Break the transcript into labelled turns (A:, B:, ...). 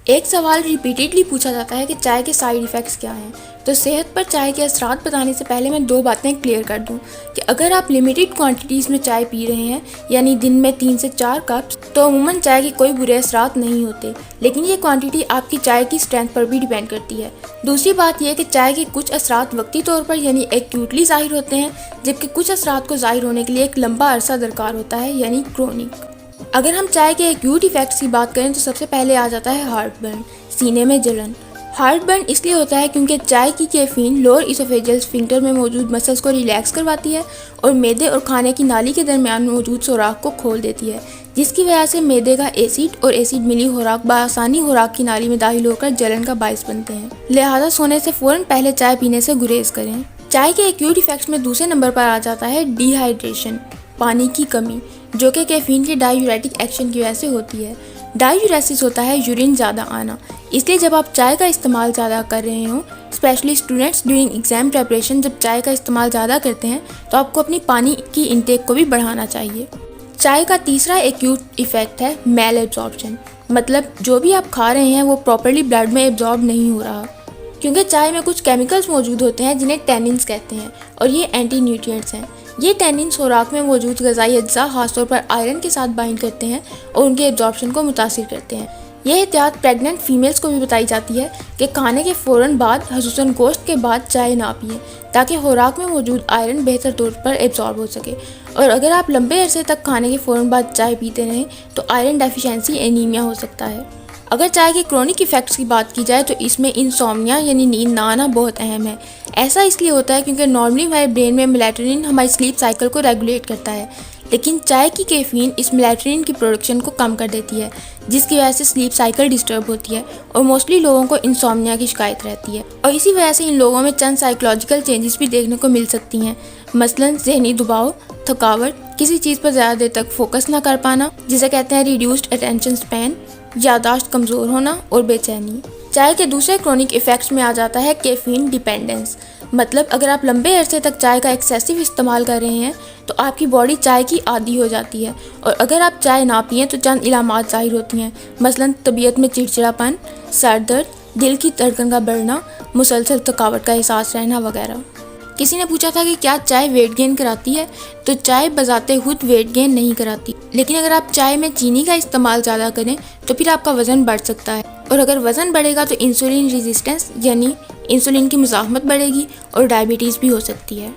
A: एक सवाल रिपीटेडली पूछा जाता है कि चाय के साइड इफ़ेक्ट्स क्या हैं। तो सेहत पर चाय के असरात बताने से पहले मैं 2 बातें क्लियर कर दूं कि अगर आप लिमिटेड क्वांटिटीज़ में चाय पी रहे हैं, यानी दिन में 3 से 4 कप्स, तो अमूमन चाय के कोई बुरे असरात नहीं होते, लेकिन ये क्वांटिटी आपकी चाय की स्ट्रेंथ पर भी डिपेंड करती है। दूसरी बात यह कि चाय के कुछ असरात वक्ती तौर पर यानी एक्यूटली ज़ाहिर होते हैं, जबकि कुछ असरात को ज़ाहिर होने के लिए एक लंबा अरसा दरकार होता है, यानी क्रोनिक। अगर हम चाय के एक्यूट इफेक्ट्स की बात करें तो सबसे पहले आ जाता है हार्ट बर्न, सीने में जलन। हार्ट बर्न इसलिए होता है क्योंकि चाय की कैफीन लोअर इसोफेजियल स्फिंक्टर में मौजूद मसल्स को रिलैक्स करवाती है और मैदे और खाने की नाली के दरमियान मौजूद सुराख को खोल देती है, जिसकी वजह से मैदे का एसिड और एसिड मिली खुराक बआसानी खुराक की नाली में दाखिल होकर जलन का बायस बनते हैं। लिहाजा सोने से फ़ौरन पहले चाय पीने से गुरेज करें। चाय के एक्यूट इफेक्ट्स में दूसरे नंबर पर आ जाता है डिहाइड्रेशन, पानी की कमी, जो कि कैफीन के डायूरेटिक एक्शन की वजह से होती है। डायूरेसिस होता है यूरिन ज़्यादा आना, इसलिए जब आप चाय का इस्तेमाल ज़्यादा कर रहे हो, specially students during exam preparation, जब चाय का इस्तेमाल ज़्यादा करते हैं तो आपको अपनी पानी की इंटेक को भी बढ़ाना चाहिए। चाय का तीसरा एक्यूट इफेक्ट है मेल एब्जॉर्प्शन, मतलब जो भी आप खा रहे हैं वो प्रॉपरली ब्लड में एब्जॉर्ब नहीं हो रहा, क्योंकि चाय में कुछ केमिकल्स मौजूद होते हैं जिन्हें टैनिन्स कहते हैं और ये एंटी न्यूट्रिएंट्स हैं। ये टैनिन्स खुराक में मौजूद ग़िज़ाई अज्जा खासतौर पर आयरन के साथ बाइंड करते हैं और उनके एब्जॉर्प्शन को मुतासिर करते हैं। यह एहतियात प्रेग्नेंट फीमेल्स को भी बताई जाती है कि खाने के फ़ौरन बाद, ख़ुसूसन गोश्त के बाद, चाय ना पिएं, ताकि खुराक में मौजूद आयरन बेहतर तौर पर एब्जॉर्ब हो सके। और अगर आप लंबे अरसे तक खाने के फ़ौरन बाद चाय पीते रहें तो आयरन डेफिशिएंसी एनीमिया हो सकता है। अगर चाय के क्रोनिक इफ़ेक्ट्स की बात की जाए तो इसमें इंसोम्निया यानी नींद ना आना बहुत अहम है। ऐसा इसलिए होता है क्योंकि नॉर्मली हमारे ब्रेन में मेलाटोनिन हमारी स्लीप साइकिल को रेगुलेट करता है, लेकिन चाय की कैफीन इस मेलाटोनिन की प्रोडक्शन को कम कर देती है, जिसकी वजह से स्लीप साइकिल डिस्टर्ब होती है और मोस्टली लोगों को इंसोम्निया की शिकायत रहती है। और इसी वजह से इन लोगों में चंद साइकोलॉजिकल चेंजेस भी देखने को मिल सकती हैं, मसलन जहनी दबाव, थकावट, किसी चीज़ पर ज़्यादा देर तक फोकस ना कर पाना जिसे कहते हैं रिड्यूस्ड अटेंशन स्पैन, याददाश्त कमज़ोर होना और बेचैनी। चाय के दूसरे क्रोनिक इफ़ेक्ट्स में आ जाता है कैफीन डिपेंडेंस, मतलब अगर आप लंबे अरसे तक चाय का एक्सेसिव इस्तेमाल कर रहे हैं तो आपकी बॉडी चाय की आदी हो जाती है और अगर आप चाय ना पिएं तो चंद इलामात ज़ाहिर होती हैं, मसलन तबीयत में चिड़चिड़ापन, सर दर्द, दिल की धड़कन का बढ़ना, मुसलसल थकावट का एहसास रहना वगैरह। किसी ने पूछा था कि क्या चाय वेट गेन कराती है, तो चाय बजाते खुद वेट गेन नहीं कराती, लेकिन अगर आप चाय में चीनी का इस्तेमाल ज़्यादा करें तो फिर आपका वज़न बढ़ सकता है और अगर वज़न बढ़ेगा तो इंसुलिन रेजिस्टेंस यानी इंसुलिन की मुज़ाहमत बढ़ेगी और डायबिटीज़ भी हो सकती है।